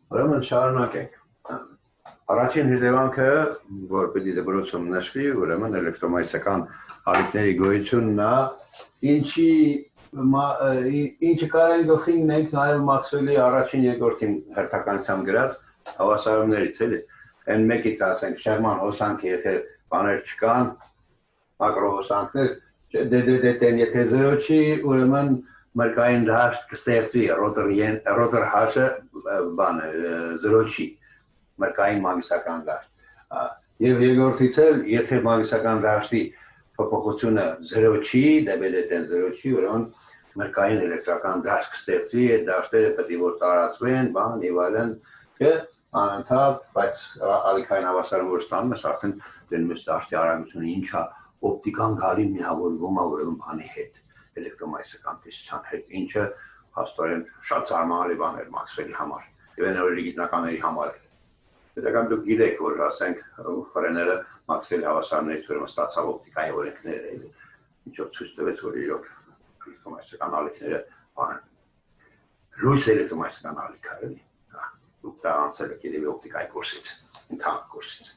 ուրեմն շարունակենք։ Առաջին հետևանքը, որ պետք է դպրոցում նշվի, ուրեմն էլեկտրոմագնիսական ալիքների գոյությունն է, ինչը կարող գլխին մենք նաև Մաքսվելի առաջին երկրորդին հերթականությամբ գրած հավասարումներից էլի։ Այն մեկից ասենք շեղման հոսանքը, եթե բաներ չկան, մակրո հոսանքներ, դեն եթե 0 չի, ուրեմն մրկային դաշտ կստեղծվի ռոտոր հաշը բան 0 չի, մրկային մագնիսական դաշտ։ Եվ երկրորդից էլ, եթե մագնիսական դաշտի փոփոխությունը 0 չի, դեն 0 չի, ուրեմն մրկային էլեկտրական դաշտ կստեղծվի, այդ դաշտերը պետք է որ տարածվեն, բան եւ այլն, անընդհատ, բայց ալիքային հավասարում որ ստանում ես, արդեն դնում ես դաշտի արագությունը ինչա օպտիկան գալի միավորվում է ուրեմն բանի հետ, էլեկտրոմագնիսական տեսության հետ, ինչը հաստորեն շատ զարմանալի բան էր Մաքսվելի համար եւ այն գիտնականների համար։ Պետք է դուք գիտեք, որ ասենք ֆրեները Մաքսվելի հավասարներից ուրեմն ստացավ օպտիկայի օրենքներ էլի, ինչով ցույց տվեց, որ իրոք էլեկտրոմագնիսական ալիքները բան լույս էլեկտրոմագնիսական ալիք է էլի։ Դուք դա անցել եք երևի օպտիկայի կուրսից, ընդհանուր կուրսից։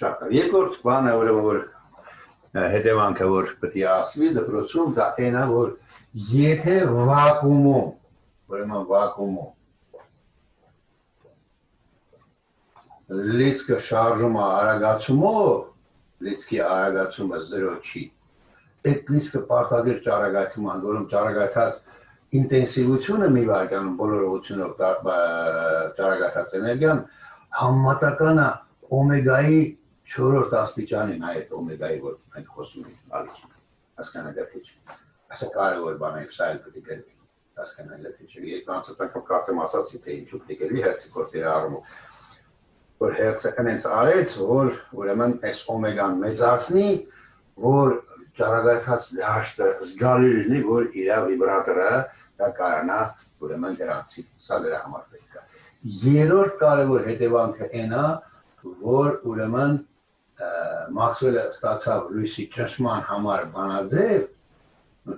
Շատ լավ։ Երկրորդ բանը ուրեմն որ հետևանքը որ պետք է ասվի դպրոցում, դա այն է, որ եթե վակուումում, ուրեմն վակուումում լիցքը շարժումը արագացումով, լիցքի արագացումը 0 չի, այդ լիցքը պարտադիր ճառագայթում է, որում ճառագայթած ինտենսիվությունը մի վայրկյանում բոլոր ուղղությունով ճառագայթած էներգիան համեմատական է օմեգայի 4-րդ աստիճանին, այդ օմեգայի որ մենք խոսում ենք ալիքի, հասկանալի թե չէ։ Ասա կարևոր բան է, սա էլ պետք է գրվի, հասկանալի թե չէ։ Երկու անգամ կարծեմ ասացի, թե ինչու պետք է գրվի հերթի գործերի առումով, որ հերթը այնց արեց, որ ուրեմն այս օմեգան մեծացնի, որ ճառագայթած դաշտը զգալի լինի, որ իր վիբրատորը դա կարողանա ուրեմն դրանցի, սա դրա համար պետք է։ Երրորդ կարևոր հետևանքը այն է, որ ուրեմն Մաքսվելը ստացավ լույսի ճնշման համար բանաձև,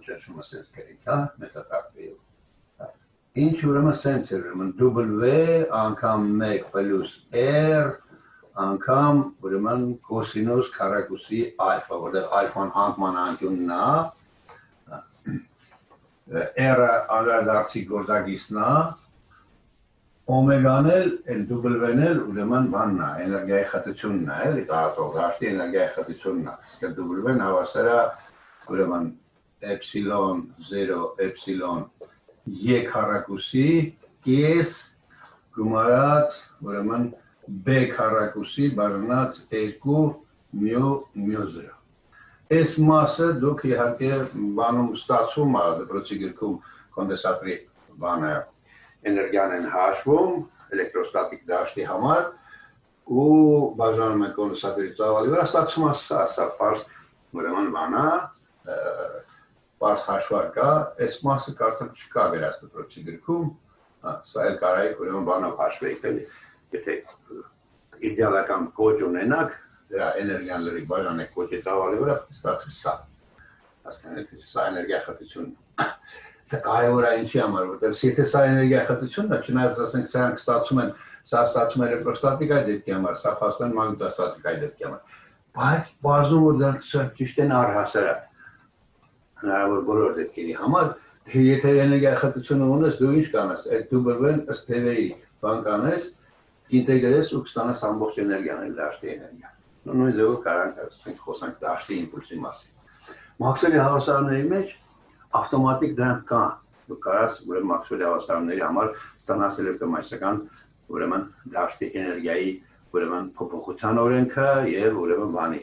ճնշումը սենց կրի, մեծատակվեով։ Ինչ ուրեմն սենց էր, ուրեմն W անգամ 1 պլյուս R անգամ ուրեմն կոսինուս քառակուսի ալֆա, որտեղ ալֆան անկման անկյունն է, R-ը անդրադարձի գործակիցն է, օմեգան էլ, W-ն էլ ուրեմն բանն է, էներգիայի խտությունն է, էլի տարածող դաշտի էներգիայի խտությունն է, W-ն հավասար է ուրեմն էպսիլոն 0 էպսիլոն E քառակուսի կես գումարած ուրեմն B քառակուսի բաժանած 2 մյու 0։ Այս մասը դուք իհարկե բանում ստացվում է դպրոցի գրքում կոնդենսատորի բանը էներգիան են հաշվում էլեկտրոստատիկ դաշտի համար ու բաժանում են կոնդենսատորի ծավալի վրա ստացվում է սա պարզ ուրեմն բանա պարզ հաշվարկ է, այս մասը կարծեմ չկա գրած դպրոցի գրքում, սա էլ կարայիք ուրեմն բանով հաշվեիք էլի, եթե իդեալական կոչ ունենաք, դրա էներգիան լրիվ բաժանեք կոչի ծավալի վրա, ստացվի սա, հասկանեք, սա էներգիա խտությունն է, սա կարևոր է ինչի համար, որտեղ եթե սա էներգիա խտությունն է, չնայած ասենք սրանք ստացում են, սա ստացում է էլեկտրոստատիկայի դեպքի համար, սա փաստորեն մագնիտոստատիկայի դեպքի համար, բայց բարձում որ դրանք ճիշտ են առհասարակ հնարավոր բոլոր դեպքերի համար, եթե էներգիայի խտությունը ունես, դու ինչ կանես, այդ W-ն ըստ թևեի բան կանես, ինտեգրես ու կստանաս ամբողջ էներգիան, դաշտի էներգիան։ Նույն ձևով կարանք խոսանք դաշտի իմպուլսի մասին։ Մաքսվելի հավասարների մեջ ավտոմատիկ դրանք կան։ Դու կարաս ուրեմն Մաքսվելի հավասարների համար ստանաս էլեկտրոմագնիսական ուրեմն դաշտի էներգիայի ուրեմն փոփոխության օրենքը եւ ուրեմն բանի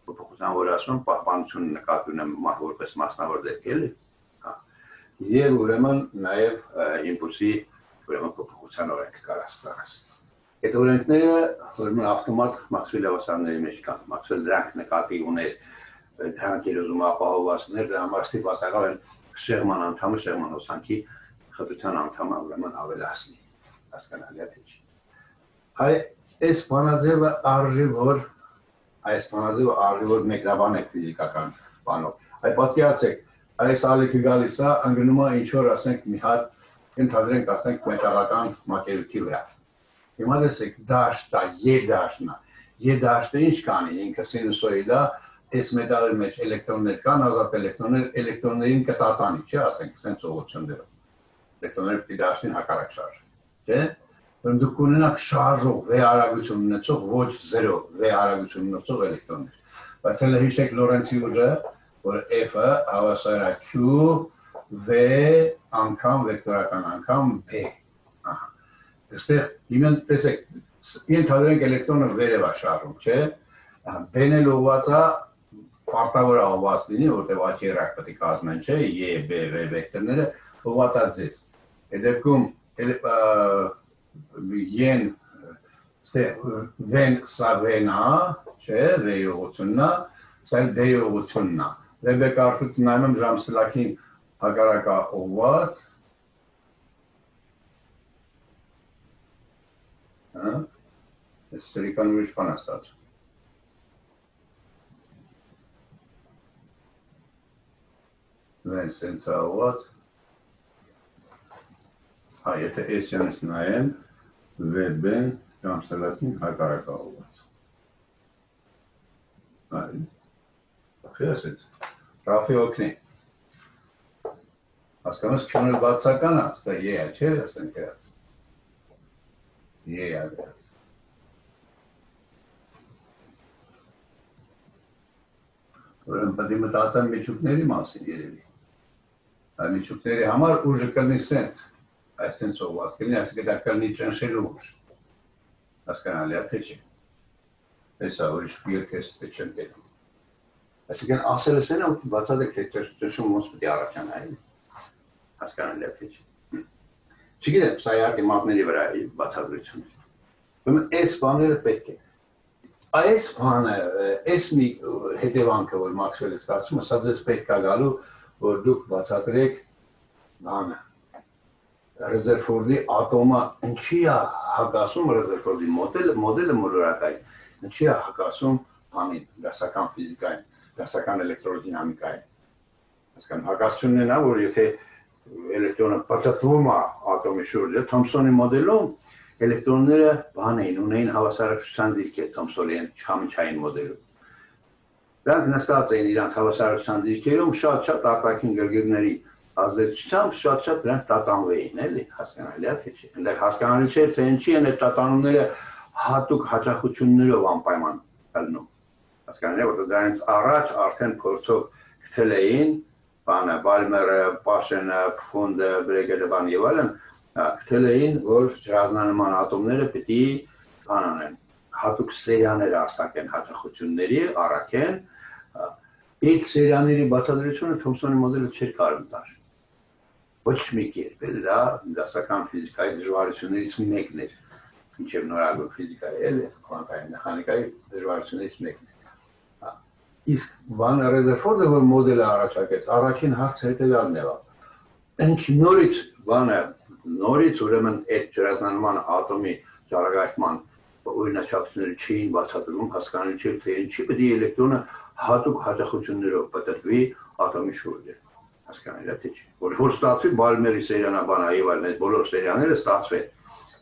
փոփոխության որ ասում պահպանությունը նկատի ունեմ որպես մասնավոր դեպք էլի։ Եվ ուրեմն նաեւ իմպուլսի ուրեմն փոփոխության օրենքը կարաս ստանաս։ Այդ օրենքները ուրեմն ավտոմատ Մաքսվելի հավասարների մեջ կան։ Մաքսվել դրանք նկատի ուներ դրանք երազում ապահովվածներ, դրա համար ստիպվածական են շեղման անդամը շեղման հոսանքի խտության անդամը ուրեմն ավելացնի։ Հասկանալի է թե չէ։ Այս բանաձևը արժի որ մեկնաբանեք ֆիզիկական բանով։ Այ պատկերացեք, այս ալիքը գալիս է, անգնում է ինչ որ ասենք մի հատ Ընդհանրենք ասենք մետաղական մակերևույթի վրա։ Հիմա դեսեք դաշտա, դաշտնա։ Դաշտը ինչ կանի, ինքը սինուսոիդա, այս մետաղի մեջ էլեկտրոններ կան, ազատ էլեկտրոններին կտատանի, չէ, ասենք, սենց ուղղություններով։ Էլեկտրոնները պիտի դաշտին հակառակ շարժ, չէ։ Որում դուք ունենաք շարժող, V արագություն ունեցող, ոչ 0 V արագություն ունեցող էլեկտրոններ։ Բայց հələ հիշեք Լորենցի ուժը, որ F-ը հավասար է Q V անգամ վեկտորական անգամ B։ Ահա։ Այստեղ հիմա տեսեք, ենթադրենք էլեկտրոնը վերև է շարժում, չէ։ B-ն էլ ուղղված է պարտավոր է ուղղված լինի, որտեղ աճերակ պետք է կազմեն, չէ, E, B, V վեկտորները ուղղված է ձեզ։ Այդ դեպքում yen ven sa vena, չէ, V-ի ուղղությունն է, սա էլ D-ի ուղղությունն է։ Դեպի կարգություն նայում եմ ժամսլակին հակառակ է ուղղված։ Հա։ Այս սրիկան ուրիշ բան է ստացվում։ Ven սենց է ուղղված։ Հա, եթե S-յանից նայեմ, V-ն ժամսլակին հակառակ է ուղղված։ Այ Խեսից, Ռաֆի օգնի։ Հասկանաս Q-ն բացական է, ստա E է, չէ, ասենք գրած։ E է գրած։ Ուրեմն պետք է մտածեմ միջուկների մասին երևի։ Այդ միջուկների համար ուժը կլինի սենց, այսենց ուղղված կլինի, այսինքն դա կլինի ճնշելու ուժ։ Հասկանալի է, թե չէ։ Հեսա ուրիշ երկես թե չընկել։ Այսինքն ասել ես են, որ բացատեք թե ճնշումը ոնց պետք է առաջանա, էլի։ Հասկանալի է, թե չէ։ Չգիտեմ, սա իհարկե մատների վրա է բացատրությունը։ Ուրեմն այս բաները պետք է։ Այս բանը, այս մի հետևանքը, որ Մաքսվելը ստացվում է, սա ձեզ պետք է գալու, որ դուք բացատրեք բանը։ Ռեզերֆորդի ատոմը ինչի է հակասում Ռեզերֆորդի մոդելը մոլորակային, ինչի է հակասում բանին, դասական ֆիզիկային, դասական էլեկտրոդինամիկային։ Հասկանում, հակասությունն է, որ եթե էլեկտրոնը պատտվում է ատոմի շուրջը, Թոմսոնի մոդելում էլեկտրոնները բան էին, ունեին հավասարակշռության դիրքեր Թոմսոնի չհամիջային մոդելում։ Դրանք նստած էին իրանց հավասարակշռության դիրքերում շատ արտաքին գրգիռների ազդեցությամբ շատ դրանք տատանվեին, էլի, հասկանալի է, թե չէ։ Այնտեղ հասկանալի չէ, թե ինչի են այդ տատանումները հատուկ հաճախություններով անպայման ելնում։ Հասկանալի է, որ դրանից առաջ արդեն փորձով գտել էին բանը, Բալմերը, Պաշենը, Փֆունդը, Բրեգերը, բան եւ այլն, գտել էին, որ ջրազնանման ատոմները պիտի բան անեն, հատուկ սերիաներ արձակեն հաճախությունների, առաքեն։ Այդ սերիաների բացատրությունը Թոմսոնի մոդելը չէր կարող տալ։ Ոչ մի կերպ, դա դասական ֆիզիկայի դժվարություններից մեկն էր, մինչև նորագույն ֆիզիկայի, էլի, քվանտային մեխանիկայի դժվարություններից մեկն էր։ Իսկ Վան Ռեզերֆորդը, որ մոդելը առաջարկեց, առաջին հարցը հետևյալն եղավ։ Ինչ նորից ուրեմն այդ ջրազնանման ատոմի ճառագայթման օրինաչափությունները չէին բացատրում, հասկանալի չէր, թե ինչի պետք է էլեկտրոնը հատուկ հաճախություններով պատտվի ատոմի շուրջը։ Հասկանալի է, թե չէ։ Որ ստացվի Բալմերի սերիանաբանը եւ այլն, այդ բոլոր սերիաները ստացվեն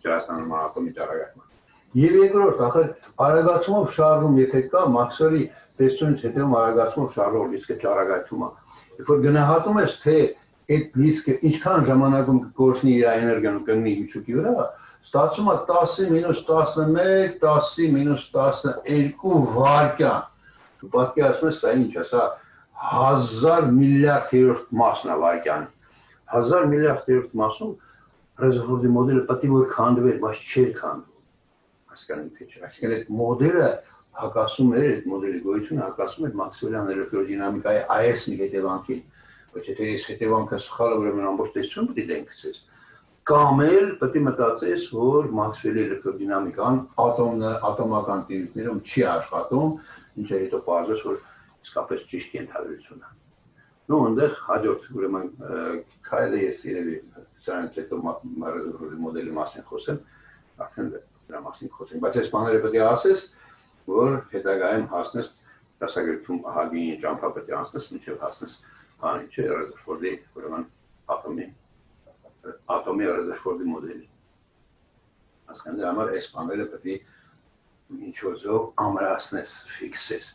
ջրազնանման ատոմի ճառագայթման։ Եվ երկրորդ, ախր արագացումով շարժում եթե կա, Մաքսվելի տեսությունից հետո արագացումով շարժող դիսկը ճառագայթում է։ Երբ որ գնահատում ես, թե այդ դիսկը ինչքան ժամանակում կկորցնի իր էներգիան ու կընկնի միջուկի վրա, ստացվում է 10-11, 10-12 վայրկյան։ Դու պատկերացնում ես, սա ինչ է, սա 1000 միլիարդերորդ մասն է վայրկյանի։ 1000 միլիարդերորդ մասում Ռեզերֆորդի մոդելը պետք է որ քանդվեր, բայց չէր քանդվում։ Հասկանում եք, չէ՞։ Այսինքն այդ մոդելը հակասում էր, այդ մոդելի գոյությունը հակասում էր Մաքսվելյան էլեկտրոդինամիկայի այս մի հետևանքին, ոչ եթե այս հետևանքը սխալ է, ուրեմն ամբողջ տեսությունը պետք է դեն գցես։ Կամ էլ պետք է մտածես, որ Մաքսվելի էլեկտրոդինամիկան ատոմական տիրույթներում չի աշխատում, ինչը հետո պարզվեց, որ իսկապես ճիշտ ենթադրություն է։ Նու այնտեղ հաջորդ ուրեմն քայլը ես երևի սրանից հետո Ռեզերֆորդի մոդելի մասին խոսեմ, արդեն դրա մասին խոսենք, բայց այս բաները պետք է ասես, որ հետագայում հասնես դասագրքում ահագին ճամփա պետք է անցնես, մինչև հասնես բանի չէ Ռեզերֆորդի ուրեմն ատոմի Ռեզերֆորդի մոդելի։ Հասկանալ համար այս բաները պետք է ինչ-որ ձև ամրացնես, ֆիքսես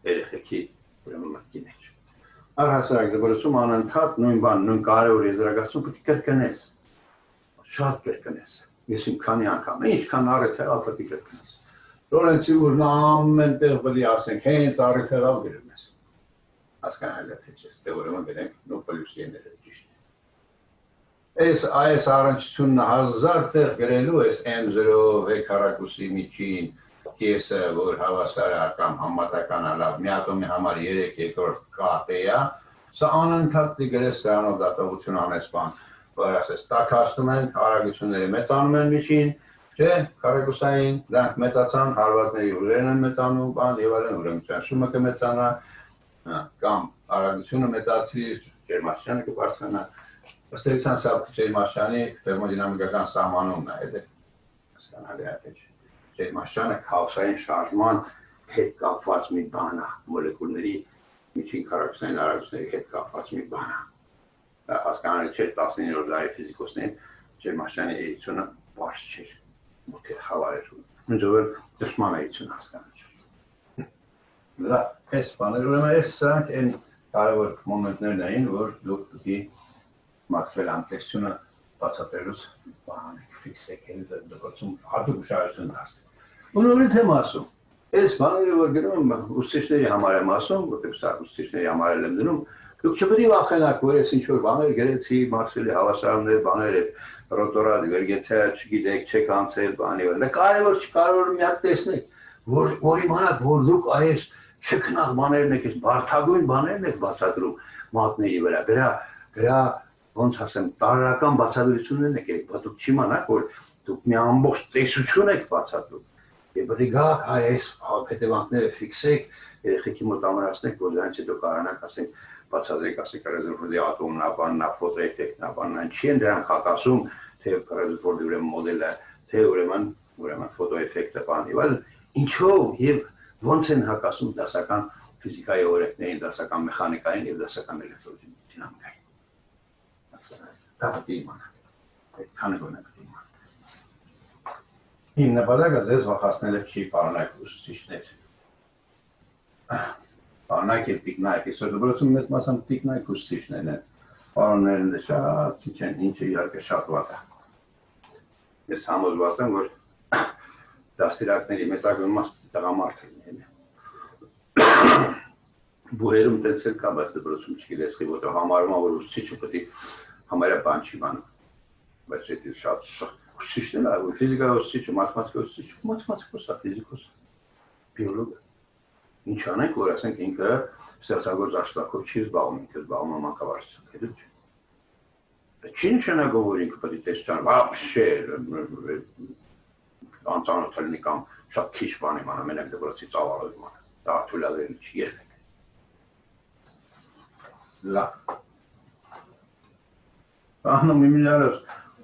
երեխեքի ուրեմն մտքի մեջ։ Առհասարակ դպրոցում անընդհատ նույն բան, նույն կարևոր եզրակացություն պետք է կրկնես։ Շատ կրկնես։ Ես իմ քանի անգամ, ինչքան առիթ եղավ պետք է կրկնես։ Լորենցի ուրն ամեն տեղ պետք է ասենք, հենց առիթ եղավ գրում ես։ Հասկանալ է թե չէ, դե ուրեմն գնենք նո պլյուսի էները ճիշտ։ Այս առնչությունն 1000 տեղ գրելու ես M0 վեկարակուսի միջին կեսը, որ հավասար կամ համատական լավ, մի ատոմի համար 3 երկրորդ կատե է, սա անընդհատ դիգրես սրանով դատողություն անես բան, որ ասես տաքացնում են, հարագությունները մեծանում են միջին, չէ, քառակուսային, դրանք մեծացան, հարվածների ուժերն են մեծանում, բան եւ այլն, ուրեմն ճնշումը կմեծանա, կամ հարագությունը մեծացի, ջերմաստիճանը կբարձրանա, ըստ էության սա ջերմաստիճանի թերմոդինամիկական սահմանումն է, հասկանալի է թե չէ։ Ջերմաստիճանը քաոսային շարժման հետ կապված մի բան է, մոլեկուլների միջին քառակուսային արագությունների հետ կապված մի բան է։ Հասկանալի չէ 19-րդ դարի ֆիզիկոսներին ջերմաստիճանի էությունը բարձ չէր, մոտ էր խավար էր, ինձով դժման էություն հասկանալ չէր։ Դրա այս բաները ուրեմն այս սրանք այն կարևոր մոմենտներն էին, որ դուք պետք է Մաքսվելի ամբողջությունը բացատրելուց բանիկ ֆիքսեք դեպքում հատուկ ուշադրություն դարձնել։ Ու նորից եմ ասում, այս բաները որ գրում եմ ուսուցիչների համար եմ ասում, որտեղ սա ուսուցիչների համար եմ դնում, դուք չպետք է վախենաք, որ ես ինչ-որ բաներ գրեցի, Մաքսվելի հավասարումներ, բաներ, ռոտորա, դիվերգենցիա, չգիտեք, չեք անցել, բանի վրա։ Դա կարևոր չի, մի հատ տեսնեք, որ իմանաք, որ դուք այս չքնաղ բաներն եք, բարդագույն բաներն եք բացատրում մատների վրա։ Դրա ոնց ասեմ, տարրական բացատրություններն եք, բայց դուք չիմանաք, որ դուք մի ամբողջ տեսություն եք բացատրում։ Եվ պետք է գաք այս հետևանքները ֆիքսեք, երեխեքի մոտ ամրացնեք, որ դրանից հետո կարողանաք ասենք բացատրեք, ասեք Ռեզերֆորդի ատոմն է, բանն է, ֆոտոէֆեկտն է, բանն է, չի են դրանք հակասում, թե Ռեզերֆորդի ուրեմն մոդելը, թե ուրեմն ֆոտոէֆեկտը, բան եւ այլն, ինչով եւ ոնց են հակասում դասական ֆիզիկայի օրենքներին, դասական մեխանիկային եւ դասական էլեկտրոդինամիկային։ Դա պետք է իմանաք, այդքանը գոնե պետք է իմանաք։ Իմ նպատակը ձեզ վախեցնելը չի, պարոնայք ուսուցիչներ։ Պարոնայք եւ տիկնայք, այսօր դպրոցում մեծ մասամբ տիկնայք ուսուցիչներն են, պարոններն էլ շատ քիչ են, ինչը իհարկե շատ վատ է։ Ես համոզված եմ, որ դաստիարակների մեծագույն մասը տղամարդ են։ Բուհերում տենց էլ կա, բայց դպրոցում չգիտես, որտեղ համարում է, որ ուսուցիչը պետք է համարյա բան չի բանում, բայց դա շատ ուսուցիչն է, ֆիզիկայի ուսուցիչը, մաթեմատիկայի ուսուցիչը, մաթեմատիկոս է, ֆիզիկոս է, բիոլոգ է։ Ինչ անենք, որ ասենք ինքը ստեղծագործ աշխատանքով չի զբաղվում, ինքը զբաղվում է մանկավարժությամբ, հետո չէ։ Չի նշանակում, որ ինքը պետք է տեսչան, вообще անծանոթ լինի կամ շատ քիչ բան իմանա, մենակ դպրոցի ծավալով իմանա, դա թույլատրելի չի երբեք։ Լավ։ Ահնում իմիջարս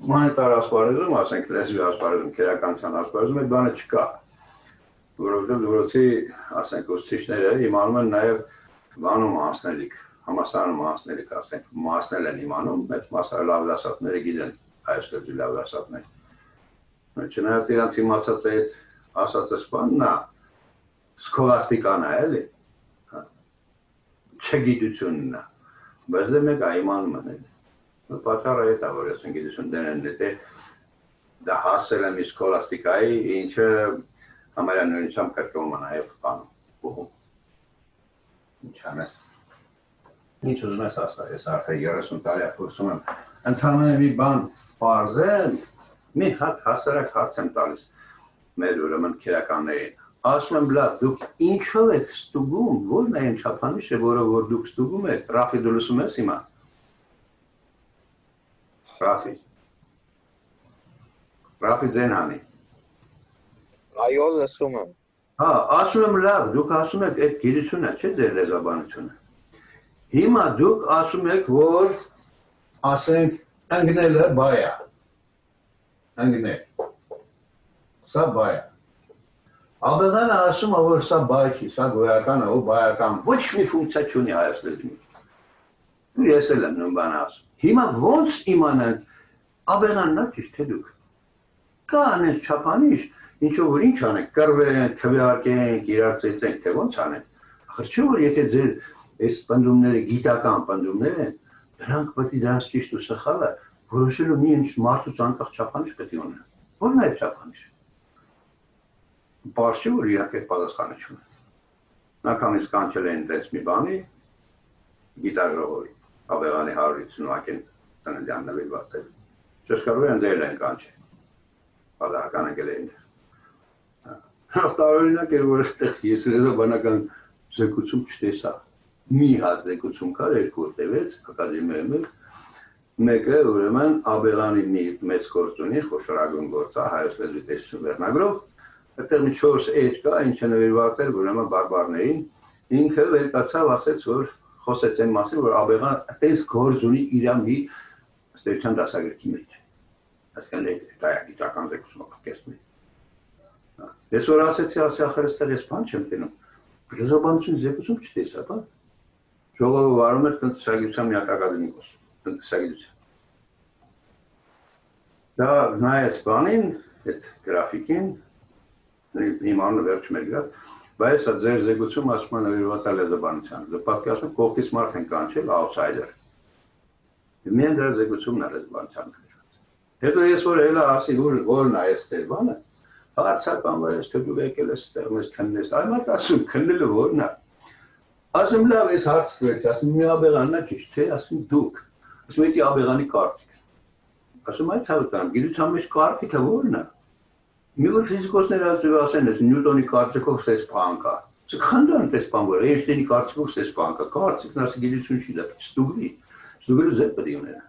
մանետար ասպարեզում, ասենք լեզվի ասպարեզում, քերականության ասպարեզում այդ բանը չկա, որովհետև դպրոցի, ասենք ուսուցիչները իմանում են նաև բանում անցնելիք, համալսարանում անցնելիք, ասենք մասնել են իմանում, մեծ մասը լավ դասատները գիտեն այս լեզվի լավ դասատներ։ Չնայած իրանց իմացած այդ ասածս բանն է, սքոլաստիկան է, էլի, չգիտությունն է, բայց դե մեկ այմանում են էլի։ Պատճառը այդ է, որ ես գիտություն դեն դե դա հասել եմ սքոլաստիկայի, ինչը համարյա նույնությամբ կրկնում է նաև բանում, բուհում։ Ինչ անես։ Ինչ ուզում ես ասել, ես արդեն 30 տարի փորձում եմ ընդհանրապես մի բան պարզել, մի հատ հասարակ հարց եմ տալիս մեր ուրեմն քերականներին։ Ասում եմ, լավ, դուք ինչով եք ստուգում, որն է այն չափանիշը, որը որ դուք ստուգում եք, Ռաֆի դու լսում ես հիմա։ Ռաֆի ձենանի։ Այո, լսում եմ։ Հա, ասում եմ, լավ, դուք ասում եք այդ գիտությունը, չէ՞ ձեր լեզվաբանությունը։ Հիմա դուք ասում եք, որ ասենք ընկնելը բայ է։ Ընկնել։ Սա բայ է։ Աբեղանը ասում է, որ սա բայ չի, սա գոյական է, ու բայական ոչ մի ֆունկցիա չունի հայաց լեզվի։ Ու ես էլ եմ նույն բանը ասում։ Հիմա ոնց իմանանք Աբեղանն ճիշտ թե դուք։ Կա անես չափանիշ, ինչով որ ինչ անենք, կռվենք, քվեարկենք, իրար ծեծենք, թե ոնց անենք։ Ախր չէ որ եթե ձեր այս պնդումները գիտական պնդումներ են, դրանք պետք է դրանց ճիշտ ու սխալը որոշելու մի ինչ մարդուց անկախ չափանիշ պետք է ունենա։ Ո՞րն է այդ չափանիշը։ Բարձր որ իհարկե պատասխանատվություն։ Նակամից կանչել են դες մի բանի, գիտաժողովի, Աբեղանի 150-ին տնտեսական նվիրվածել։ Չես կարող են դել են կանչել։ Պատահական եկել են։ Հաղթարօրինակ էր որ այստեղ ես ռեզոբանական զեկուցում չտեսա։ Մի հատ զեկուցում կար երկու տևեց ակադեմիայում մեկը ուրեմն Աբեղանի մի մեծ գործ ունի խոշորագույն գործ է հայոց լեզվի տեսություն վերնագրով այդտեղ մի 4 էջ կա ինչը նվիրված էր ուրեմն բարբարներին ինքը վերկացավ ասեց որ խոսեց այն մասին որ Աբեղան այդպես գործ ունի իր մի ստեյցիան դասագրքի մեջ ասկան է դայագիտական զեկուցումը կեսմի ես որ ասեցի ասախր այստեղ ես բան չեմ տենում ռեզոբանություն զեկուցում չտեսա բա ժողովը վարում էր տնտեսագիտության մի ակադեմիկոս տնտեսագիտության դա նայեց բանին այդ գրաֆիկին իմ անունը վերջ մեր գրած բայց սա ձեր զեկուցում ասում են նվիրված է լեզվաբանության պատկերացնում կողքից մարդ են կանչել outsider միայն դրա զեկուցումն է լեզվաբանության հետո ես որ հելա ասի որն է այս ձեր բանը հարցական որ ես դու եկել ես ստեղ մեզ քննես այ մարդ ասում քննելը որն է ասում լավ ես հարց տվեց ասում մի Աբեղանն է ճիշտ թե ասում դուք ասում էի Աբեղանի կարծիք ասում այդ հավատամ գիտության մեջ կարծիքը որն է մի որ ֆիզիկոսները ասեն ես նյուտոնի կարծիքով սես բան կա չխնդան տես բան որ Էյնշտեյնի կարծիքով սես բան կա կարծիքն ասի գիտություն չի դա ստուգելու ձեր պետք է ունենա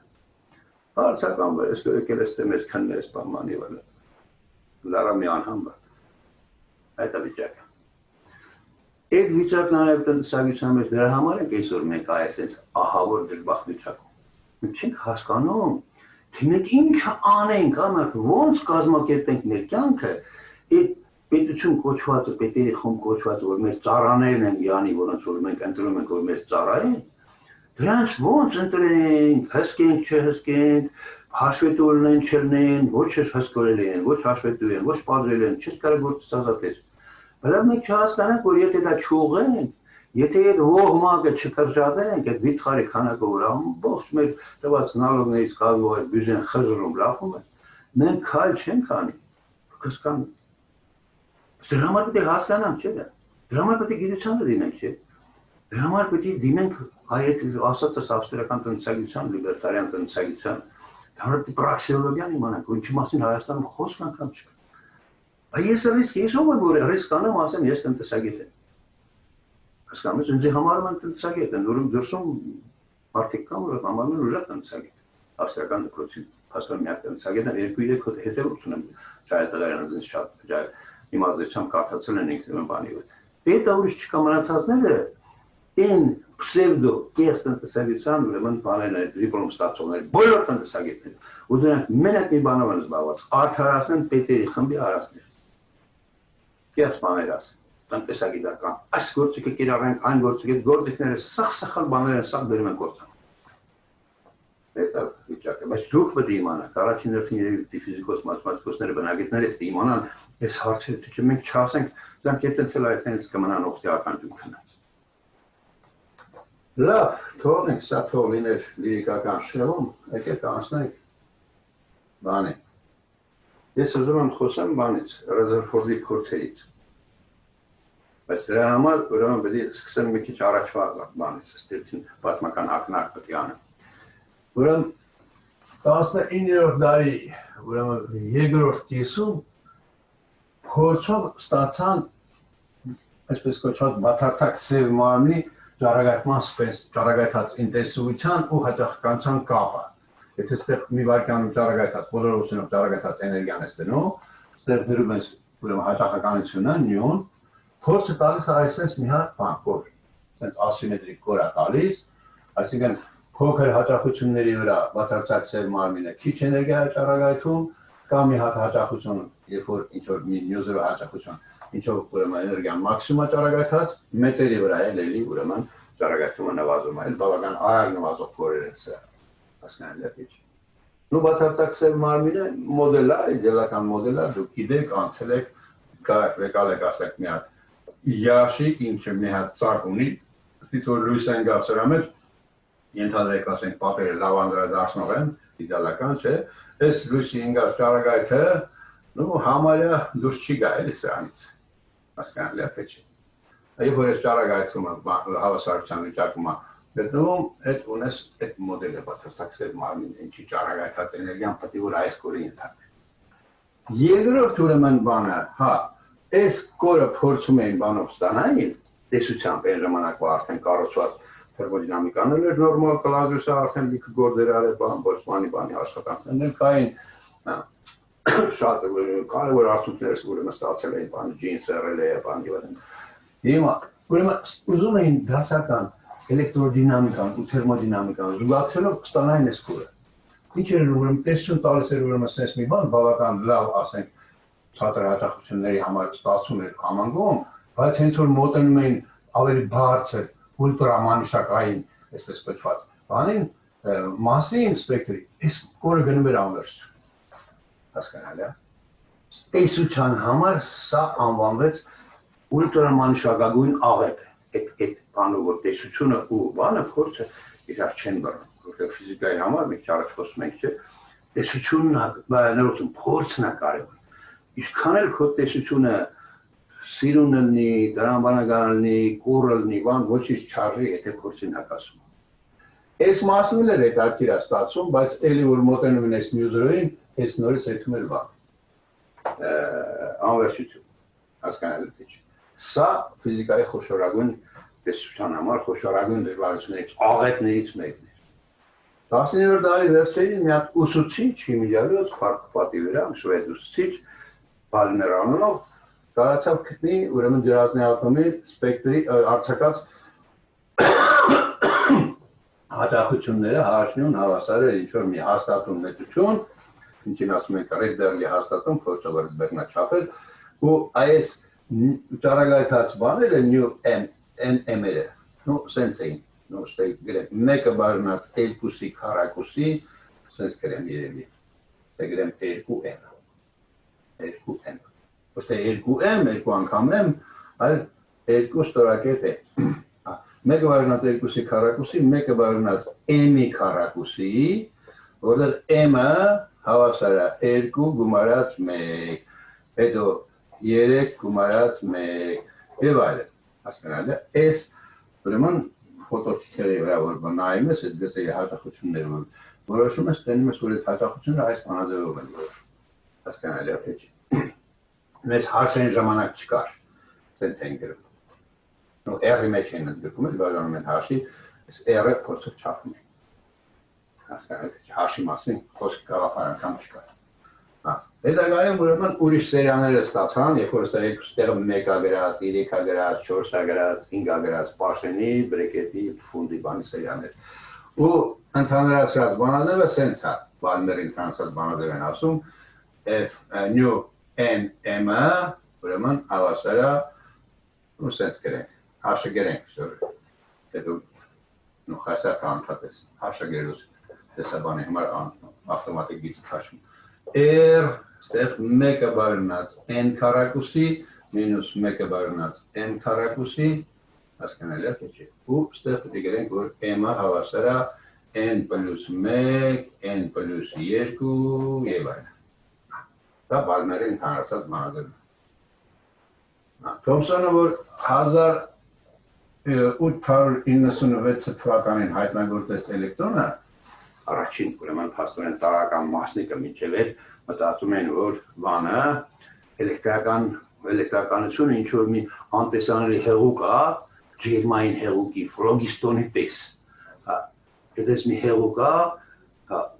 հարցական որ ես եկել ես մեզ քննես բան եւ այլն լարամի անհամբա այդ է վիճակը այդ վիճակն այլ տնտեսագիտության մեջ դրա համար է այսօր մենք այսպես ահավոր դժբախտ վիճակում մենք չենք հասկանում թե մենք ինչ անենք ամառ ոնց կազմակերպենք մեր կյանքը այդ պետություն կոչվածը պետերի խումբ կոչվածը որ մեր ծառաներն են յանի որոնց որ մենք ընտրում ենք որ մեզ ծառայեն դրանց ոնց ընտրենք հսկենք չհսկենք հաշվետու ունեն չլնեն ոչ հսկորել են ոչ հաշվետու են ոչ բաժել են չես կարող գործից ազատել բայց մենք չհասկանանք որ եթե դա չուղենք եթե այդ ողմակը չկրճատենք այդ վիթխարի քանակը որ ամբողջ մեր տված նալոգներից կազմող այդ բյուջեն խզրում լախում է մենք քայլ չենք անի կսկան դրա համար պետք է հասկանանք չէ դրա համար պետք է գիտությանը դինենք չէ դրա համար պետք է դիմենք այդ ասածս ավստրիական տնտեսագիտության լիբերտարիան տնտեսագիտության դրա պրաքսիոլոգիան իմանանք ինչի մասին Հայաստանում խոսք անգամ չկա այս ռիսկ ես ով եմ որ ռիսկ անեմ ասեմ ես տնտեսագետ եմ հասկանում ես ինձ համարում են տնտեսագետ են որում դրսում մարդիկ կան որ համարում են ուժեղ տնտեսագետ ավստրիական դպրոցի փաստորմյակ տնտեսագետը 2-3 հետևորդ ունեմ ճայտալարանից շատ իմաստությամբ կարդացել են ինքնուրույն բանի այդ ուրիշ չկա մնացածները in pseudo կես տնտեսագիտության ուրեմն բաներն են դիպլոմ ստացողներ բոլոր տնտեսագետները ու դրանք մենակ մի բանով են զբաղված արդարացնեն պետերի խմբի հարացներ կես բաներ ասեն տնտեսագիտական այս գործիքը կիրառենք այն գործիքը գործիքները սխալ բաներ են սա դերում են գործան դա վիճակը բայց դուք պետք է իմանաք առաջին հերթին ֆիզիկոս մաթեմատիկոսները բնագետները պետք է իմանան այս հարցերը թե մենք չասենք դրանք եթե այդտենց կմնան օգտիական դուքնած լավ թողնենք սա թողնիներ լիրիկական շեղում եկեք անցնենք բանի ես ուզում եմ խոսեմ բանից Ռեզերֆորդի փորձերից բայց դրա համար ուրեմն պետք է սկսեմ մի քիչ առաջվա բանից ստեղծին պատմական ակնարկ պետք է անեմ ուրեմն 19-րդ դարի ուրեմն երկրորդ կեսում փորձով ստացան այսպես կոչված բացարձակ սև մարմնի ճառագայթման սպես ճառագայթած ինտենսիվության ու հաճախականության կապը եթե ստեղ մի վայրկյանում ճառագայթած բոլոր ուսումով ճառագայթած էներգիան է ստենում ստեղ դրում ես ուրեմն հաճախականությունը նյուն փորձը տալիս է այսպես մի հատ բան կոր այսպես ասիմետրիկ կոր է տալիս այսինքն փոքր հաճախությունների վրա բացարձակ սև մարմինը քիչ էներգիա է ճառագայթում կամ մի հատ հաճախություն երբ որ ինչ որ մի նյուզերո հաճախություն ինչով ուրեմն էներգիան մաքսիմում ճառագայթած մեծերի վրա է լելի ուրեմն ճառագայթումը նվազում է բավական արագ նվազող կորեր են սա հասկանալի է նու բացարձակ մարմինը մոդել է, իդեալական մոդել է, դուք գիտեք, անցել եք եկալ եք ասեք մի հատ յաշիկ, ինչը մի հատ ծակ ունի, ստից որ լույս են գա սրա մեջ, ենթադրեք ասենք պատերը լավ անդրադարձնող են, իդեալական չէ, այս լույսի ինգած ճարագայթը նու համարյա դուրս չի գա էլի սրանից, հասկանալի է թե չէ։ Երբ որ այս ճարագայթումը հավասարության վիճակում է գտնվում, այդ ունես այդ մոդելը բացարձակ սև մարմին, ինչի ճարագայթած էներգիան պետք է որ այս կորի ենթարկվի։ Երկրորդ ուրեմն բանը, հա, այս կորը փորձում էին բանով ստանալ, տեսությամբ այն ժամանակվա արդեն կառուցված թերմոդինամիկան էր նորմալ կլազուսը արդեն լիքը գործեր արել բան, ոչ բանի աշխատանքներ կային, շատ կարևոր արդյունքներ ուրեմն ստացել էին բան, ջինս եղել է բան եւ այլն։ Հիմա ուրեմն ուզում էին դասական էլեկտրոդինամիկան ու թերմոդինամիկան զուգակցելով կստանային այս կորը։ Ինչ էր ուրեմն տեսություն տալիս էր ուրեմն sense մի բան, բավական լավ ասենք ցածր հաճախությունների համար ստացում էր համանգում, բայց հենց որ մոտենում էին ավելի բարձր ուլտրամանուշակային, այսպես կոչված, բանին մասին սպեկտրի, այս կորը գնում էր անվերջ։ Հասկանալի է։ Տեսության համար սա անվանվեց ուլտրամանուշակագույն աղետ է։ Այդ բանը որ տեսությունը ու բանը փորձը իրար չեն բռնում, որտեղ ֆիզիկայի համար մենք առաջ խոսում ենք, չէ, տեսությունն է, փորձն է կարևոր։ Ինչքան էլ քո տեսությունը սիրուն լինի, դրամբանական լինի, կուռ լինի, բան ոչինչ չարժի, եթե փորձին հակասում։ Այս մասն էլ է դարձիր ստացվում, բայց էլի որ մոտենում են այս նյուզերին, այս նորից այդում էլ բան։ Անվերջություն, հասկանալի թե չէ։ Սա ֆիզիկայի խոշորագույն տեսության համար խոշորագույն դժվարություններից աղետներից մեկն է։ 19-րդ դարի վերջերին մի հատ ուսուցիչ քիմիայից Խարկոպատի վրա, շվեդ ուսուցիչ Բալմերանով կարողացավ գտնի ուրեմն ջրածնի ատոմի սպեկտրի արձակած հատախությունները հաշնյուն հավասար էր ինչ-որ մի հաստատուն մեծություն, ինչին ասում ենք Ռեդբերգի հաստատում, փորձավոր բեռնաչափել, ու այս ճարագայթած բաները նյու M-երը, նու սենց էին, նու ստեյք գրեմ, մեկը բաժնած 2-ի քառակուսի, սենց գրեմ երևի, գրեմ 2M, 2M, ոչ թե 2M, 2 անգամ M, այլ 2 ստորակետ է, մեկը բաժնած 2-ի քառակուսի, մեկը բաժնած M-ի քառակուսի, որտեղ M-ը հավասար է 2 գումարած 1, հետո 3 գումարած 1 եւ այլն, հասկանալի է, այս ուրեմն ֆոտոթիթերի վրա որ նայում ես այդ գծերի հատկությունները որ որոշում ես տենում ես որ այդ հատկությունները այս բանաձևով են որոշում, հասկանալի է թե չէ։ Մեզ հաշեն ժամանակ չկար, սենց են գրում։ Նո R-ի մեջ են ընդգրկում էլ բաժանում են հաշի, այս R-ը փորձը չափում է։ Հասկանալի թե չէ, հաշի մասին խոսք գաղափար անգամ չկար։ Հետագայում ուրեմն ուրիշ սերիաները ստացան, երբ որ ստեղը 1-ա գրած, 3-ա գրած, 4-ա գրած, 5-ա գրած, պաշենի, բրեկետի, ֆունդի բանի սերիաներ։ Ու ընդհանրացրած բանաձևը սենց է, Բալմերին ընդհանրացրած բանաձև են ասում, F նյու N M-ը, ուրեմն հավասար է, ու սենց գրենք, հաշը գրենք, հետո նու խասակ անթատես, հաշը գրούς, տեսաբանի համար ավտոմատիկ գիծի քաշում։ R ստեղ մեկը բաժնած N քառակուսի մինուս մեկը բաժնած M քառակուսի, հասկանալի է թե չէ։ Ու ստեղ պետք է գրենք, որ M-ը հավասար է N պլյուս 1, N պլյուս 2 եւ այլն։ Դա Բալմերի ընդհանրացած բանաձևն է։ Թոմսոնը, որ 1896 թվականին հայտնագործեց էլեկտրոնը, առաջին ուրեմն փաստորեն տարական մասնիկը միջև էր մտածում են որ բանը էլեկտրականությունը ինչ որ մի անտեսանելի հեղուկ է ջերմային հեղուկի ֆլոգիստոնի պես այդպես մի հեղուկ է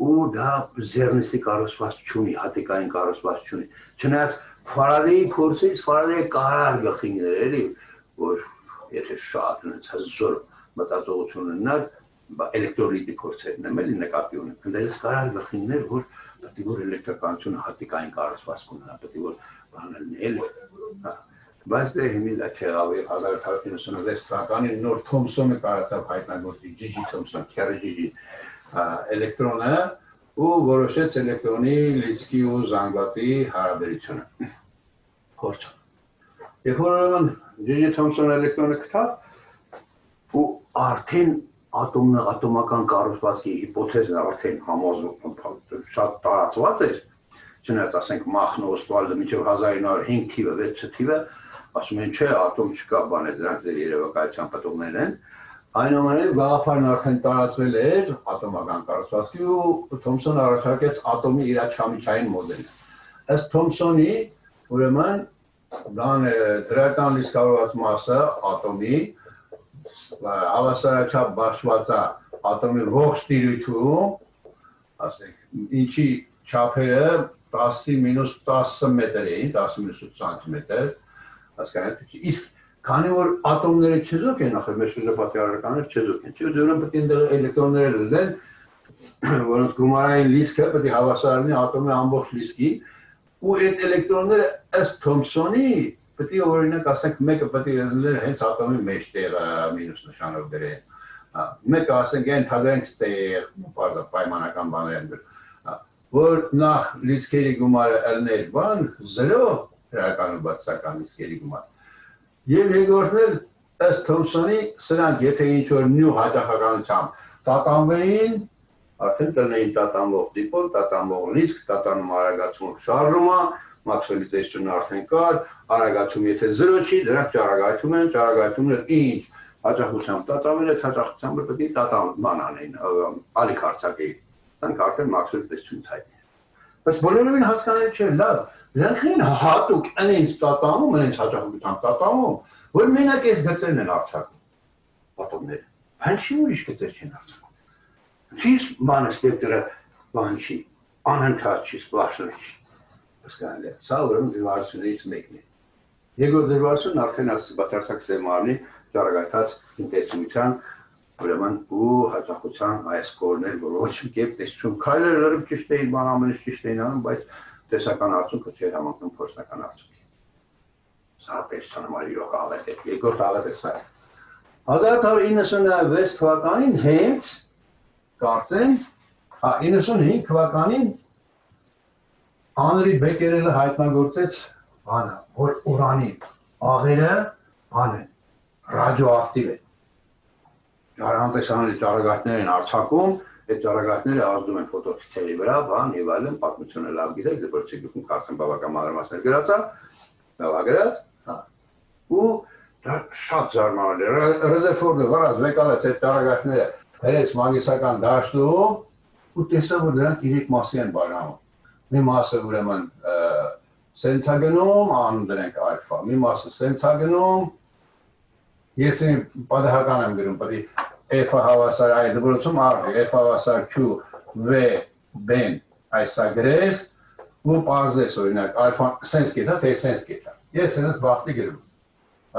ու դա զերնիստի կառուցված չունի հատիկային կառուցված չունի չնայած Ֆարադեի փորձից Ֆարադեի կարար գլխիններ էլի որ եթե շատ ունեց հզոր մտածողություն ունենար էլեկտրոլիտի փորձերն եմ էլի նկատի ունեմ, ընդդեմ կարար գլխիններ, որ պետք է որ էլեկտրականությունը հատիկային կառուցվածք ունենա, պետք է որ բանը լինի, բայց դե հիմա դա չեղավ 1896 թվականին նոր Թոմսոնը կարողացավ հայտնագործի Ջիջի Թոմսոն, Քերի Ջիջի էլեկտրոնը, ու որոշեց էլեկտրոնի լիցքի ու զանգվածի հարաբերությունը։ Փորձ։ Երբ որ J.J. Thomson էլեկտրոնը գտավ ու արդեն ատոմական կառուցվածքի հիպոթեզը արդեն շատ տարածված էր, չնայած ասենք Մախն ու Օստվալդը մինչև 1905 թիվը, 6 թիվը, ասում են չէ, ատոմ չկա, բան է, դրանք դեր երևակայության պատողներ են, այնուամենայնիվ գաղափարն արդեն տարածվել էր ատոմական կառուցվածքի ու Թոմսոնը առաջարկեց ատոմի իր չամիչային մոդելը։ Ըստ Թոմսոնի, ուրեմն դրական լիցքավորված մասը ատոմի հավասարաչափ բաշխված է ատոմի ողջ տիրույթում, ասենք, ինչի չափերը 10-10 մետր էին, 10-10 սանտիմետր, հասկանալի, իսկ քանի որ ատոմները չեզոք են, նախ մեր շրջապատի չեզոք են, չէ՞ դրանք պետք է էլեկտրոններ լինեն, որոնց գումարային լիցքը պետք է հավասար լինի ատոմի ամբողջ լիցքին, ու այդ էլեկտրոնները ըստ Թոմսոնի պետք է օրինակ ասենք մեկը պետք է լիներ հենց ատոմի մեջտեղը մինուս նշանով դրեն, մեկը ասենք ընդհանրենք ստեղ, պայմանական բաներ են դրում, որ նախ լիցքերի գումարը ելներ բան 0 իրականում բացական լիցքերի գումար։ Եվ երկրորդն ըստ Թոմսոնի սրանք եթե ինչ որ նյու հաճախականությամբ տատանվեին, արդեն տնեին տատանվող դիպոլ, տատանվող լիցք, տատանում արագացում շարժումը, Մաքսվելի տեսությունը արդեն կար, արագացում եթե 0 չի, դրանք ճարագայթում են, ճարագայթումները ինչ հաճախությամբ տատանվել է, հաճախությամբ պետք է տատանման անեն, ալիք հարցակեին, դրանք արդեն Մաքսվելի տեսությունից հայտնի է։ Բայց բոլորովին հասկանալի չէ, լավ, դրանք են հատուկ ինձ տատանում, ինձ հաճախությամբ տատանում, որ մենակ այս գծերն են արձակում ատոմները, հնչի ուրիշ գծեր չեն արձակում։ Չի բանը սպեկտրը բան չի, անընդհատ չի, սպլաշներ չի, հասկանալի է, սա ուրեմն դժվարություններից մեկն է։ Երկրորդ դժվարությունն արդեն բացարձակ սերմարանի ճառագայթած ինտենսիվության ուրեմն ու հաճախության այս կորներ, որ ոչ մի կերպ տեսություն քայլերը լրիվ ճիշտ էին, բան ամենից ճիշտ էին անում, բայց տեսական արդյունքը չէր համընկնում փորձնական արդյունքի։ Սա տեսության համար իրոք աղետ է, երկրորդ աղետ է սա։ 1996 թվականին հենց կարծեմ, 95 թվականին Անրի Բեկերելը հայտնագործեց բանը, որ ուրանի աղերը բան են, ռադիոակտիվ են։ Ճարահանտեսանալի ճառագայթներ են արձակում, այդ ճառագայթները ազդում են ֆոտոթիթերի վրա, բան եւ այլն, պատմությունը լավ գիտեք, դեպի դուք կարծեմ բավական մանրամասներ գրացա, լավ գրած, ու դա շատ զարմանալի է։ Ռեզերֆորդը վրաց վեկալեց այդ ճառագայթները, հերեց մագիսական դաշտում ու տեսավ, որ դրանք իրեք մասի են բաժանում։ Մի մասը ուրեմն սենց է գնում, անում դրանք ալֆա, մի մասը սենց է գնում, ես պատահական եմ գրում, պետք է F-ը հավասար այ դպրոցում արվի, F հավասար Q, V, B-ն այսա գրես, ու պարզես օրինակ, ալֆան սենց կետա, թե սենց կետա, ես սենց բախտի գրում,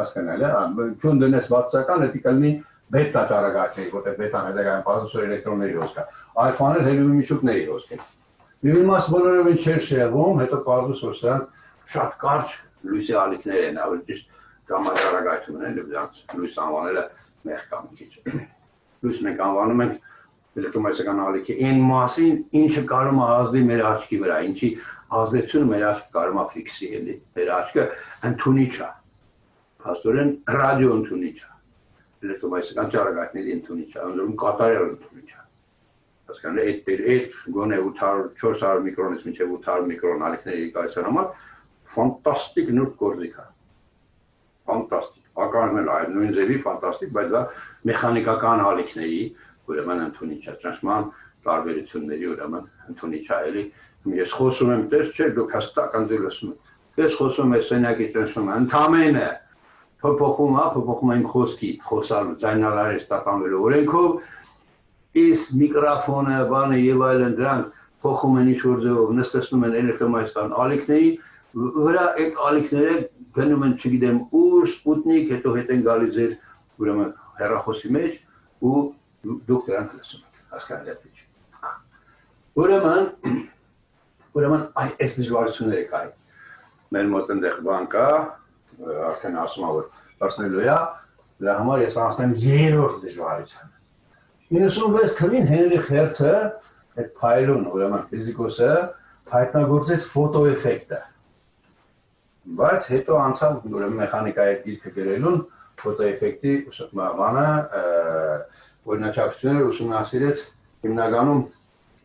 հասկանալի, Q-ն դնես բացական, հետի կլնի բետա ճառագայթների, որտեղ բետան հետագայում պարզուսոր էլեկտրոնների հոսք է, ալֆան էլ հելիումի միջուկների հոսք է։ Մի մաս բոլորովին չէր շեղվում, հետո պարզուսոր սրանք շատ կարճ լույսի ալիքներ են, ավելի ճիշտ գամմա-ճառագայթում են, դրանց լույս անվանելը մեղք մի քիչ։ Լույս մենք անվանում ենք էլեկտրոմագնիսական ալիքի այն մասին, ինչը կարող է ազդի մեր աչքի վրա, ինչի ազդեցությունը մեր աչքը կարող է ֆիքսի էլի, մեր աչքը ընդունիչ է, փաստորեն ռադիո ընդունիչ է, էլեկտրոմագնիսական ճառագայթների ընդունիչ է, անդրում կատարյալ ընդունիչ է։ Հասկանալի, այդ գոնե 400 միկրոնից մինչև 800 միկրոն ալիքների եկայության համար ֆանտաստիկ նուրբ գործիք է։ Ֆանտաստիկ, ականներ այլ նույն ձևի ֆանտաստիկ, բայց դա մեխանիկական ալիքների ուրեմն ընդունիչ է, ճնշման տարբերությունների ուրեմն ընդունիչ է, էլի ես խոսում եմ, տես չէ, դուք հստակ ընձի լսում եք, ես խոսում եմ սենյակի ճնշումը, ընդամենը փոփոխում եմ խոսքի, խոսալու, ձայնալարի ստապանվելու օրենքով, իսկ միկրոֆոնը, բանը եւ այլն դրանք փոխում են ինչ-որ ձևով, նստեցնում են էլեկտրոմագնիսական ալիքների վրա, այդ ալիքները գնում են, չգիտեմ, ուր, սպուտնիկ, հետո հետ են գալիս ձեր ուրեմն հեռախոսի մեջ ու դուք դրանք լսում եք, հասկանալի է թե չէ։ Ուրեմն այս դժվարությունները կային։ Մեր մոտ այնտեղ բան կա, արդեն ասում եմ, որ դարձնելու է, դրա համար ես անցնեմ երրորդ դժվարությանը։ 96 թվականին Հենրիխ Հերցը այդ փայլուն ուրեմն ֆիզիկոսը հայտնագործեց ֆոտոէֆեկտը։ Բայց հետո անցավ ուրեմն մեխանիկայի հետ գիրքը գրելուն ֆոտոէֆեկտի բանը օրինաչափությունները ուսումնասիրեց հիմնականում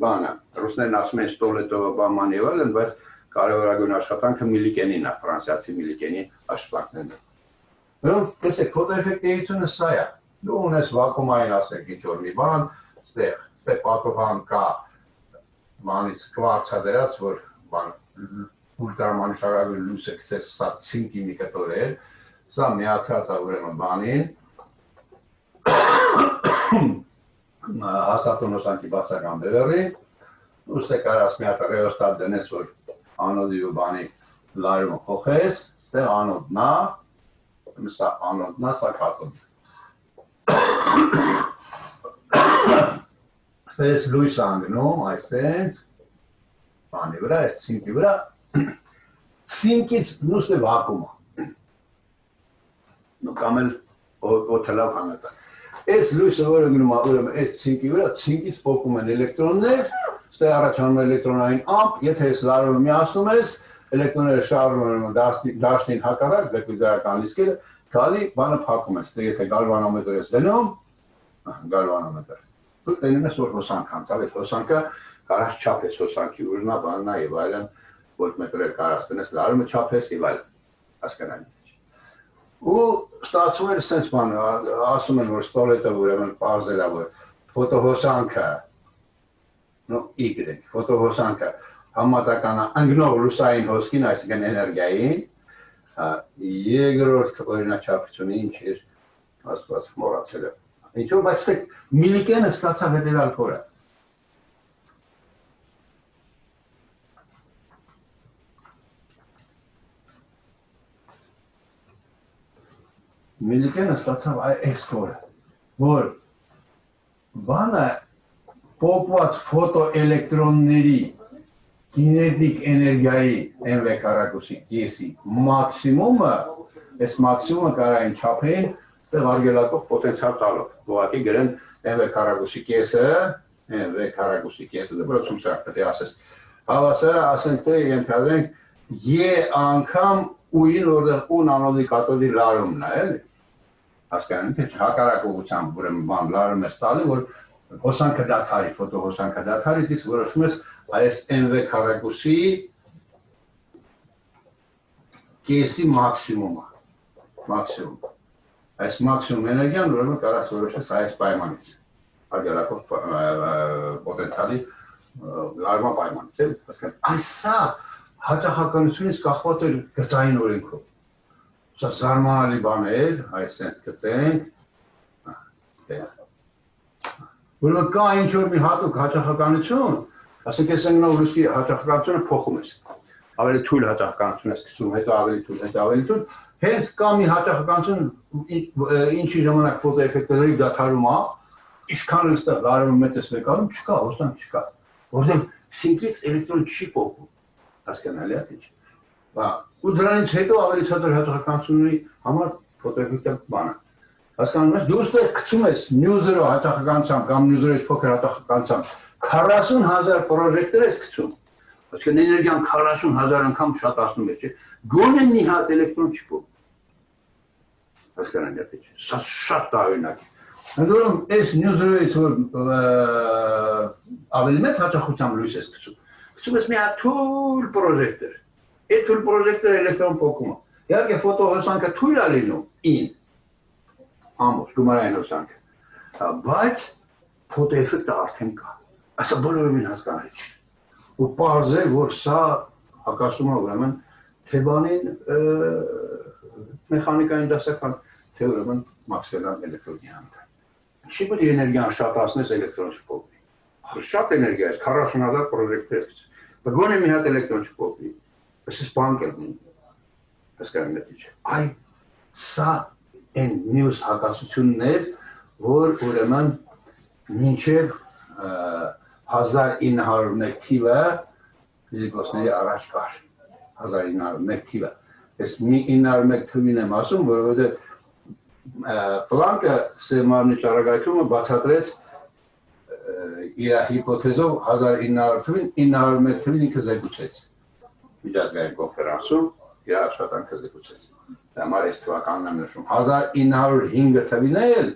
բանը ռուսներն ասում են Ստոլետովը բաման եւ այլն, բայց կարևորագույն աշխատանքը Միլիկենին է, ֆրանսիացի Միլիկենի աշխատանքն է։ Ուրեմն տեսեք ֆոտոէֆեկտիությունը սա է։ Դու ունես վակուումային ասեք ինչ-որ մի բան, ստեղ պատոհան կա բանից կվարցա դրած, որ բան ուլտրամանուշակագույն լույսը գցես սա ցինկ ինդիկատոր է, սա միացած է ուրեմն բանին հաստատուն հոսանքի բացական բևեռի, ուստի կարաս մի հատ ռեոստատ դնես, որ անոդի ու բանի լարումը փոխես, ստեղ անոդն է, սա անոդն է, սա կաթոդն է։ Ստեղ լույս անգնում, այսպես, բանի վրա, այս ցինկի վրա, ցինկից նույնիսկ վակուում է։ Նու կամ էլ օդը լավ հանած է։ Այս լույսը որը գնում է ուրեմն այս ցինկի վրա, ցինկից փոխում են էլեկտրոններ, ստեղ առաջանում է էլեկտրոնային ամպ, եթե այս լարումը միացնում ես, էլեկտրոնները շարժվում են դաշտին հակառակ, դեպքերական լիսկերը, գալի բանը փակում է, ստեղ եթե գալվանոմետր ես դնում, գալվանոմետր։ Դու տենում ես որ հոսանք անցավ, այդ հոսանքը կարաս չափես հոսանքի ուրնա բաննա եւ այլն, վոլտմետրեր կարաս տնես, լարումը չափես եւ այլն, հասկանալի։ Ու ստացվում էր սենց բան, ասում են, որ Ստոլետովը ուրեմն պարզել է, որ ֆոտոհոսանքը, Y, ֆոտոհոսանքը համատական է ընկնող լուսային հոսքին, այսինքն էներգիային, երկրորդ օրինաչափությունը ինչ էր, աստված մոռացել եմ։ Ինչու՞, բայց Միլիկենը ստացավ հետևյալ կորը։ Միլիկենը ստացավ այս կորը, որ բանը փոփված ֆոտոէլեկտրոնների կինետիկ էներգիայի MV քառակուսի կեսի մաքսիմումը, այս մաքսիմումը կարային չափեն ստեղ արգելակող պոտենցիալ տալով, ուղղակի գրեն MV քառակուսի կեսը, MV քառակուսի կեսը, դա բրոցումսակ պետք է ասես, հավասար ասենք թե ենթադրենք Է անգամ ուին որտեղ ուն անոդի կաթոդի լարումն է, էլի։ Հասկանալի թե հակառակ ուղղությամբ ուրեմն բան լարում ես տալի, որ հոսանքը դադարի, ֆոտոհոսանքը դադարի, իսկ որոշում ես այս MV քառակուսի կեսի մաքսիմումը, մաքսիմում։ Այս մաքսիմում էներգիան ուրեմն կարաս որոշես այս պայմանից, արգելակող պոտենցիալի լարման պայմանից, էլի, հասկանալի։ Այս սա հաճախականությունից կախված էր գծային օրենքով։ Սա զարմանալի բան էր, այսպես գծենք, ուրեմն կա ինչ-որ մի հատուկ հաճախականություն, ասենք ես ընկնող լույսի հաճախականությունը փոխում ես, ավելի թույլ հաճախականություն ես գցում, հետո ավելի թույլ, հետո ավելի թույլ, հենց կա մի հաճախականություն, ինչի ժամանակ ֆոտոէֆեկտների դադարում է, ինչքան էլ ստեղ լարումը մեծ ես վեկալում, չկա, ոստանք չկա, որտեղ ցինկից էլեկտրոն չի փոխում, հասկանալի է թե չէ։ Ու դրանից հետո ավելի ցածր հաճախականությունների համար ֆոտոէֆեկտը բանը։ Հասկանում ես, դու ստեղ գցում ես նյուզերով հաճախականությամբ կամ նյուզերից փոքր հաճախականությամբ 40,000 պրոժեկտոր ես գցում։ Այսինքն էներգիան 40,000 անգամ շատացնում ես, չէ։ Գոնե մի հատ էլեկտրոն չի փոխում։ Հասկանալի է թե չէ։ Սա շատ տարօրինակ է։ Ընդորում այս նյուզերից որ ավելի մեծ հաճախությամբ լույս ես գցում։ Գցում ես մի հատ թույլ պրոժեկտոր։ Այդ թույլ պրոժեկտորը էլեկտրոն փոխում է։ Իհարկե ֆոտոհոսանքը թույլ է լինում, ամբողջ գումարային հոսանքը, բայց ֆոտոէֆեկտը արդեն կա, այսա բոլորովին հասկանալի չի, ու պարզ է, որ սա հակասում է ուրեմն թե բանին մեխանիկային դասական, թե ուրեմն մաքսվելյան էլեկտրոնի հանքը, չի պետք է էներգիան շատացնես էլեկտրոն չփոխվի, շատ էներգիա է, 40,000 պրոժեկտոր, գոնե մի հատ էլեկտրոն չփոխվի, այսպես բան կերնի, հասկանալի է թե չէ, այ սա են մյուս հակասություններ, որ ուրեմն մինչև 1901 թիվը ֆիզիկոսների առաջ կար, 1901 թիվը, ես մի 901 թվին եմ ասում, որովհետև Պլանկը սերմարմնի ճառագայթումը բացատրեց իր հիպոթեզով 1900 թվականին 901 թվականին ինքը զեկուցեց միջազգային կոնֆերանսում իր աշխատանքը զեկուցեց։ Դա համար այս թվականն եմ նշում 1905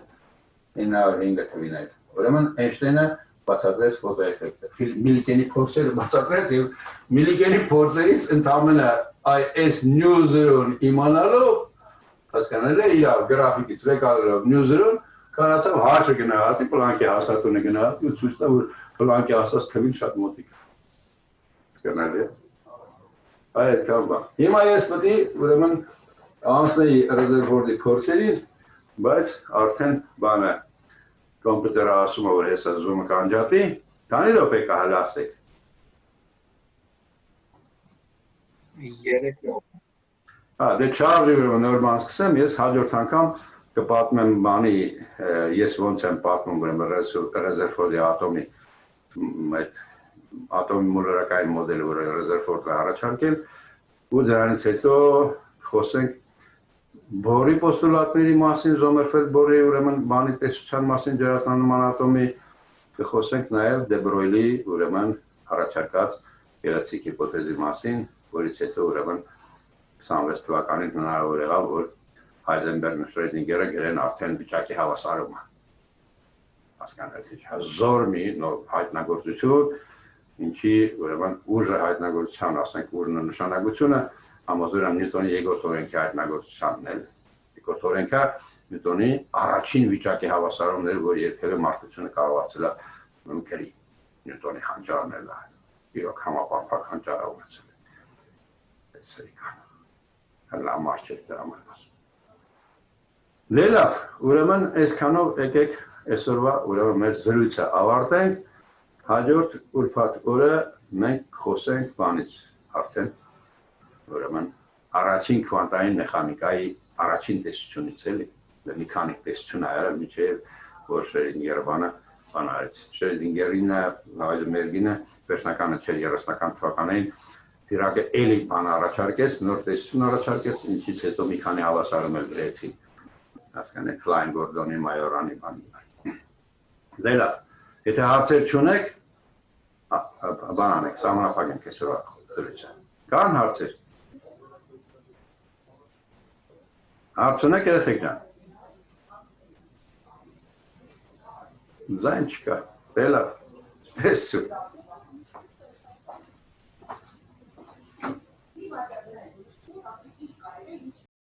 թվականին ուրեմն Էյնշտեյնը բացատրեց ֆոտոէֆեկտը Միլիկենի փորձերը բացատրեց եւ Միլիկենի փորձերից ընդամենը այս նյուզերոն իմանալով հասկանալի է իր գրաֆիկից վեկալելով նյուզերոն կարացավ հաշը գնահատի պլանկի հաստատունը գնահատի ու ցույց տա որ պլանկի ասած թվին շատ մոտիկ հասկանալի է այդ կամբա հիմա ես պետք է ուրեմն անցնեի Ռեզերֆորդի փորձերին բայց արդեն բանը կոմպյուտերը ասում է որ հեսա զումը կանջատի քանի րոպե կհալասեք 3 րոպե դե չարժի ուրեմն նոր բան սկսեմ ես հաջորդ անգամ կպատմեմ բանի ես ոնց եմ պատմում ուրեմն Ռեզերֆորդի ատոմի այդ ատոմի մոլորակային մոդելը որ Ռեզերֆորդը առաջարկել ու դրանից հետո խոսենք Բորի պոստուլատների մասին Զոմերֆելդ Բորի ուրեմն բանի տեսության մասին ջրատնանման ատոմի կխոսենք նաև դե Բրոյլի ուրեմն առաջարկած գերացիկ հիպոթեզի մասին որից հետո ուրեմն 26 թվականին հնարավոր եղավ որ Հայզենբերգն ու Շրեդինգերը գրեն արդեն վիճակի հավասարումը հասկանալի հազար մի նոր հայտնագործություն ինչի ուրեմն ուժը հայտնագործության ասենք ուժն ու նշանակությունը համոզվել եմ Նյուտոնի երկրորդ օրենքի հայտնագործությանն էլ երկրորդ օրենքը Նյուտոնի առաջին վիճակի հավասարումն էր որ երբևէ մարդկությունը կարողացել է գրի Նյուտոնի հանճարն էլ իրոք համապարփակ հանճար ունեցել է հələ մարդ չէ դրա համար Դե լավ ուրեմն այսքանով եկեք այսօրվա ուրեմն մեր զրույցը ավարտենք հաջորդ ուրբաթ օրը մենք խոսենք բանից արդեն ուրեմն առաջին քվանտային մեխանիկայի առաջին տեսությունից էլի մեխանիկ տեսությունը այլ միջև որ Շրեդինգերը բանը բանարեց Շրեդինգերինը Հայզենբերգինը վերջնականը չէ 30-ական թվականներին Դիրակը էլի բան առաջարկեց նոր տեսություն առաջարկեց ինչից հետո մի քանի հավասարում էլ գրեցին հասկանեք Klein Gordon-ի Մայորանի բանի դե լավ եթե հարցեր չունեք բան անեք սահմանափակենք այսօրվա զրույցը կան հարցեր Հարց ունեք երեխեք ջան Ձայն չկա դե լավ տեսություն